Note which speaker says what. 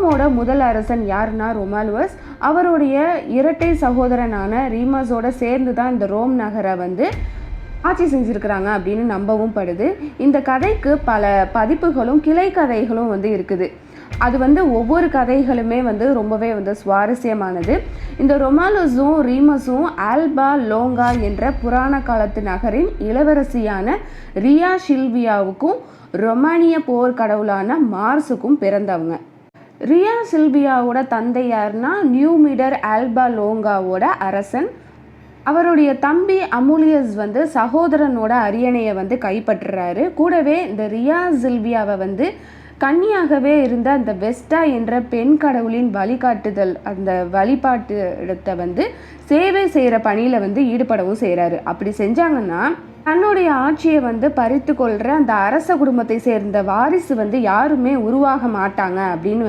Speaker 1: ரோமோட முதல் அரசன் யாருன்னா ரொமாலுவஸ். அவருடைய இரட்டை சகோதரனான ரீமஸோட சேர்ந்து தான் இந்த ரோம் நகரை ஆட்சி செஞ்சுருக்கிறாங்க அப்படின்னு நம்பவும் படுது. இந்த கதைக்கு பல பதிப்புகளும் கிளை கதைகளும் இருக்குது. அது ஒவ்வொரு கதைகளுமே ரொம்பவே சுவாரஸ்யமானது. இந்த ரொமாலுஸும் ரீமஸும் ஆல்பா லோங்கா என்ற புராண காலத்து நகரின் இளவரசியான ரியா சில்வியாவுக்கும் ரொமானிய போர் கடவுளான மார்ஸுக்கும் பிறந்தவங்க. ரியா சில்வியாவோட தந்தை யாருன்னா நியூமிடர் ஆல்பா லோங்காவோட அரசன். அவருடைய தம்பி அமுலியஸ் சகோதரனோட அரியணையை கைப்பற்றுறாரு. கூடவே இந்த ரியா சில்வியாவை கன்னியாகவே இருந்த அந்த வெஸ்டா என்ற பெண் கடவுளின் வழிகாட்டுதல் அந்த வழிபாட்டு இடத்தை சேவை செய்கிற பணியில் ஈடுபடவும் செய்கிறாரு. அப்படி செஞ்சாங்கன்னா தன்னுடைய ஆட்சியை பறித்து கொள்கிற அந்த அரச குடும்பத்தை சேர்ந்த வாரிசு யாருமே உருவாக மாட்டாங்க அப்படின்னு